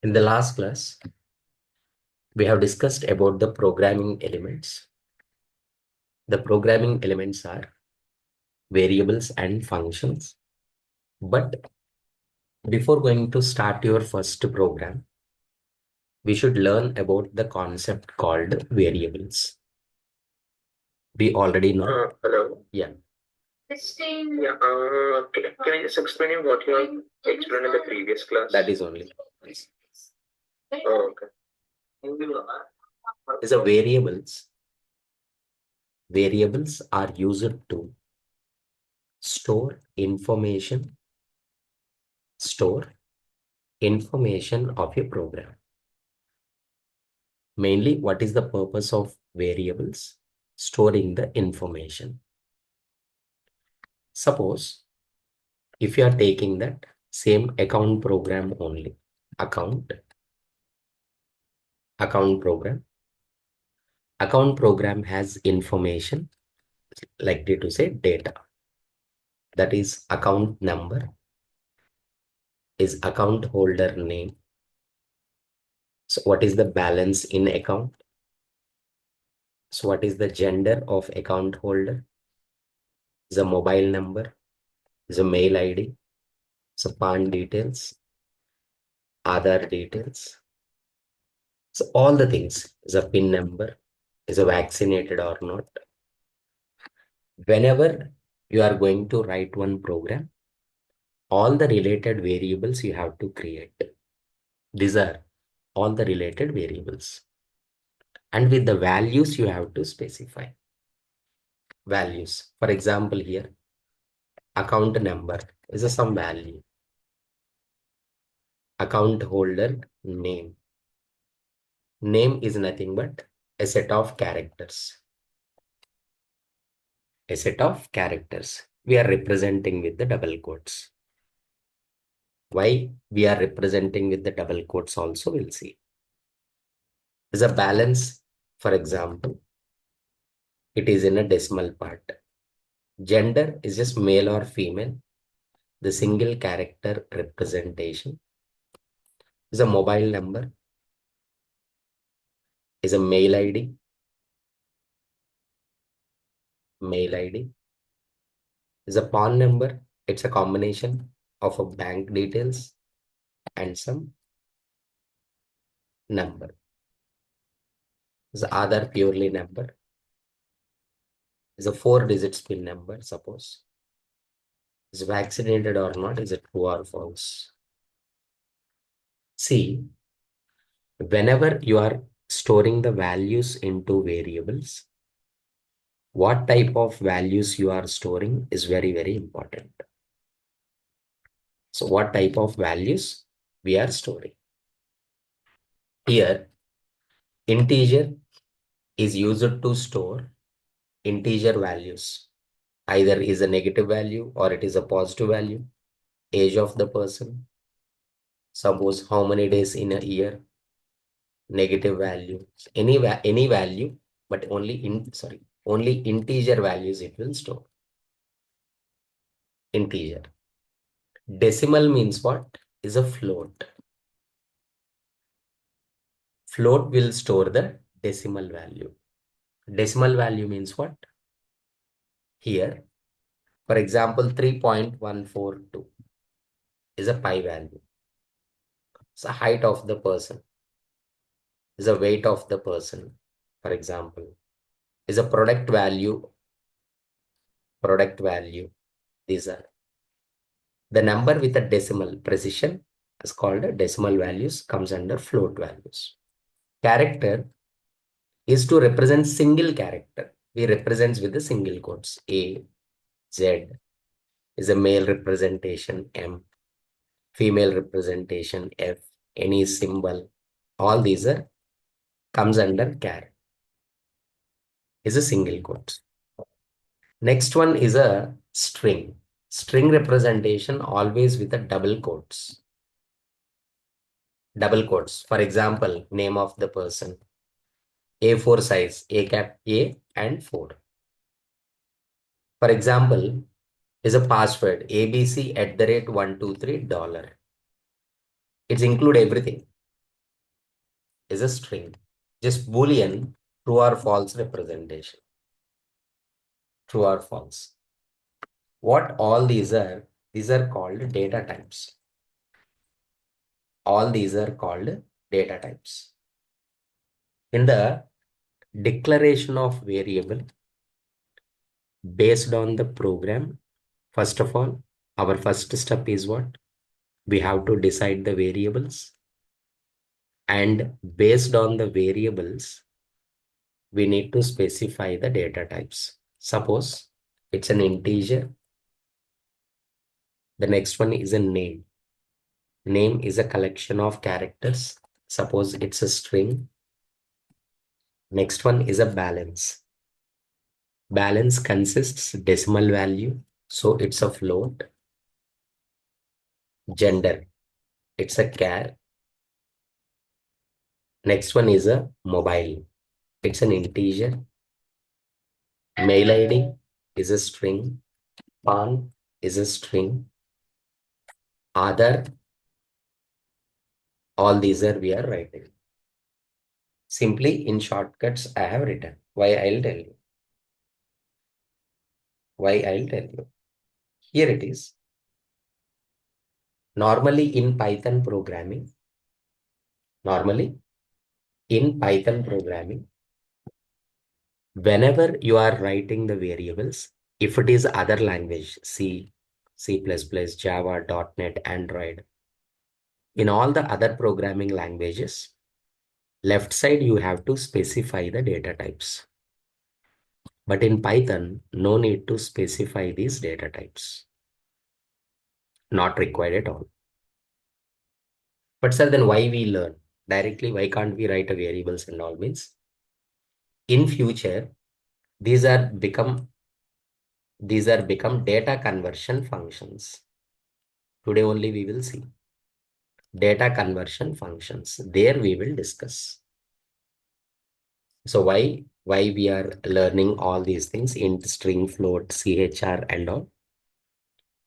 In the last class, we have discussed about the programming elements. The programming elements are variables and functions. But before going to start your first program, we should learn about the concept called variables. We already know. Hello. Yeah. Yeah. Can I just explain you what you have explained in the previous class? That is only. Oh, okay. Is a variables. Variables are used to store information of a program. Mainly, what is the purpose of variables? Storing the information. Suppose if you are taking that same account program only, account program has information, likely to say data. That is account number, is account holder name. So what is the balance in account? So what is the gender of account holder? The mobile number, the mail ID, so PAN details, Aadhaar details. So all the things, is a PIN number, is a vaccinated or not. Whenever you are going to write one program, all the related variables you have to create. These are all the related variables. And with the values you have to specify. Values. For example, here, account number is a some value. Account holder name. Name is nothing but a set of characters. A set of characters. We are representing with the double quotes. Why we are representing with the double quotes also we'll see. Is a balance, for example, it is in a decimal part. Gender is just male or female. The single character representation is a mobile number, is a mail ID, is a PAN number. It's a combination of a bank details and some number. Is other purely number. Is a 4 digits PIN number, suppose. Is vaccinated or not, is it true or false? See, whenever you are storing the values into variables, what type of values you are storing is very, very important. So what type of values we are storing? Here, integer is used to store integer values. Either is a negative value or it is a positive value. Age of the person. Suppose how many days in a year. Negative value. Any value, but only integer values it will store. Integer. Decimal means what? Is a float. Float will store the decimal value. Decimal value means what? Here, for example, 3.142 is a pi value. It's the height of the person. Is the weight of the person, for example. Is a product value. These are the number with a decimal precision is called a decimal values, comes under float values. Character is to represent single character. We represents with the single quotes. A, Z is a male representation, M, female representation, F, any symbol. All these are comes under char. Is a single quote. Next one is a string. String representation always with a double quotes. Double quotes. For example, name of the person. A4 size, A cap A and 4. For example, is a password ABC @123 $. It's include everything. is a string. Just Boolean, true or false representation. True or false. What all these are? These are called data types. All these are called data types. In the declaration of variable based on the program, first of all, our first step is what? We have to decide the variables, and based on the variables, we need to specify the data types. Suppose it's an integer. The next one is a name. Name is a collection of characters. Suppose it's a string. Next one is a balance. Balance consists decimal value, so it's a float. Gender, it's a char. Next one is a mobile. It's an integer. Mail ID is a string. PAN is a string. Other, all these are we are writing. Simply in shortcuts I have written. Why I'll tell you. Why I'll tell you. Here it is. Normally in Python programming, whenever you are writing the variables, if it is other language, C, C++, Java, .NET, Android, in all the other programming languages, left side you have to specify the data types. But in Python, no need to specify these data types. Not required at all. But sir, then why we learn? Directly, why can't we write a variables and all? Means in future, these are become data conversion functions. Today only we will see data conversion functions. There we will discuss. So why we are learning all these things in string, float, CHR and all?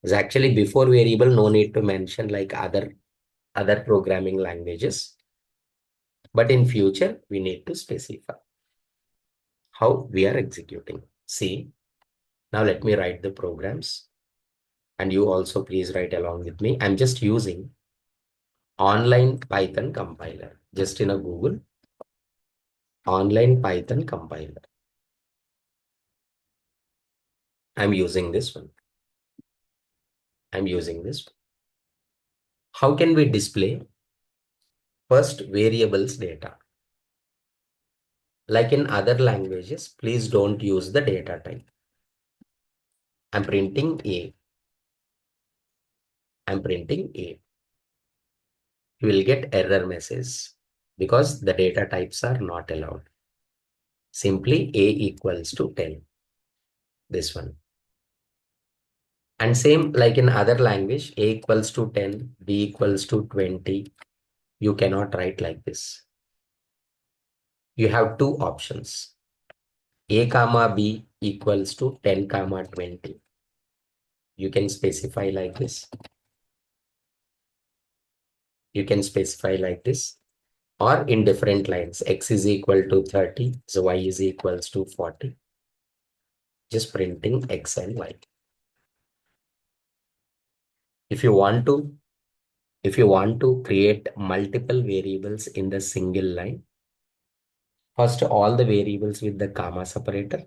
Is actually before variable, no need to mention like other programming languages. But in future, we need to specify how we are executing. See, now let me write the programs. And you also please write along with me. I'm just using online Python compiler. Just in a Google, online Python compiler. I'm using this one. I'm using this one. How can we display? First, variables data. Like in other languages, please don't use the data type. I'm printing A. I'm printing A. You will get error message because the data types are not allowed. Simply A equals to 10. This one. And same like in other language, A equals to 10, B equals to 20. You cannot write like this. You have two options. A comma B equals to 10 comma 20. You can specify like this. You can specify like this. Or in different lines, X is equal to 30, so Y is equals to 40. Just printing X and Y. If you want to create multiple variables in the single line, first all the variables with the comma separator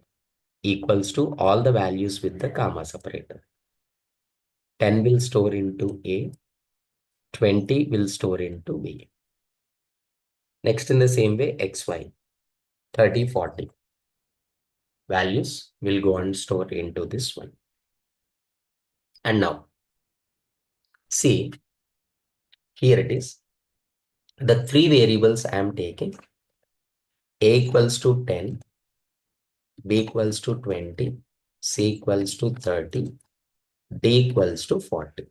equals to all the values with the comma separator. 10 will store into A, 20 will store into B. Next in the same way, XY, 30, 40 values will go and store into this one. And now, see, here it is. The three variables I am taking, A equals to 10, B equals to 20, C equals to 30, D equals to 40.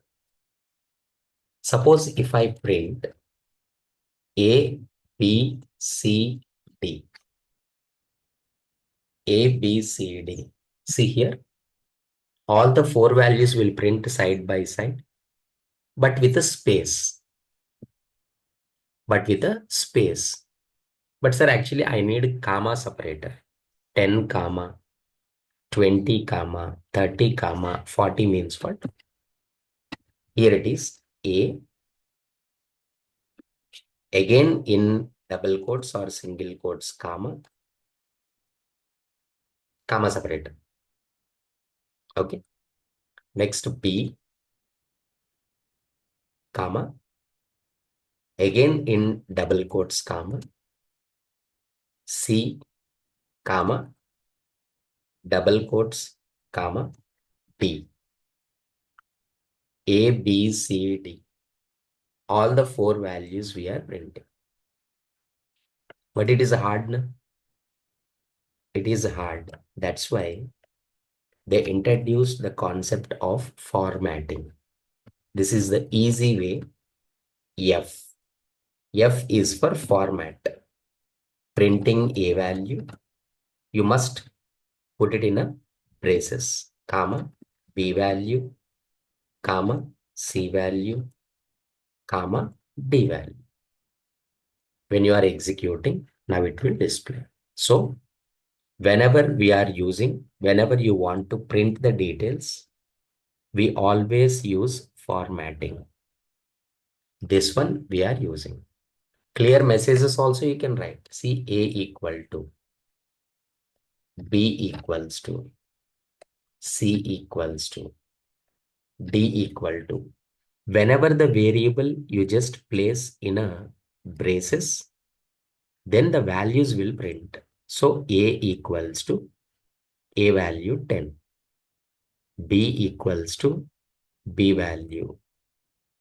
Suppose if I print A, B, C, D. A, B, C, D. See here, all the four values will print side by side, but with a space. But with a space. But sir, actually I need comma separator. 10 comma 20 comma 30 comma 40 means what? Here it is A, again in double quotes or single quotes, comma separator. Okay. Next B, comma, again in double quotes, C, comma, double quotes, D. A, B, C, D. All the four values we are printing. But it is hard, no? It is hard. That's why they introduced the concept of formatting. This is the easy way. F. F is for format. Printing a value, you must put it in a braces, comma, B value, comma, C value, comma, D value. When you are executing, now it will display. So whenever you want to print the details, we always use formatting. This one we are using. Clear messages also you can write. See, A equal to, B equals to, C equals to, D equal to. Whenever the variable you just place in a braces, then the values will print. So A equals to A value 10, B equals to B value,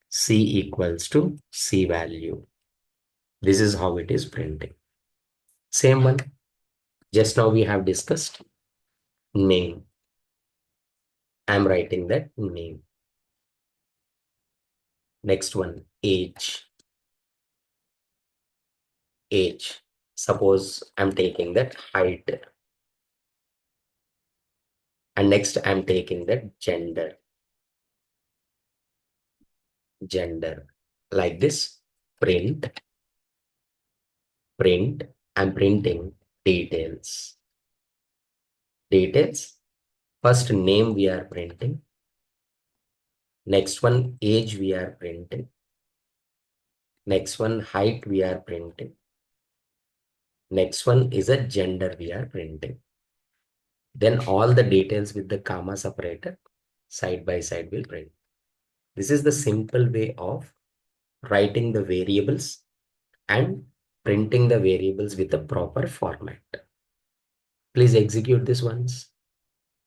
C equals to C value. This is how it is printing. Same one. Just now we have discussed name. I'm writing that name. Next one, age. Age. Suppose I'm taking that height. And next I'm taking that gender. Gender. Like this. Print. Print. I'm printing details. Details. First name we are printing. Next one, age we are printing. Next one, height we are printing. Next one is a gender we are printing. Then all the details with the comma separator side by side will print. This is the simple way of writing the variables and printing the variables with the proper format. Please execute this once.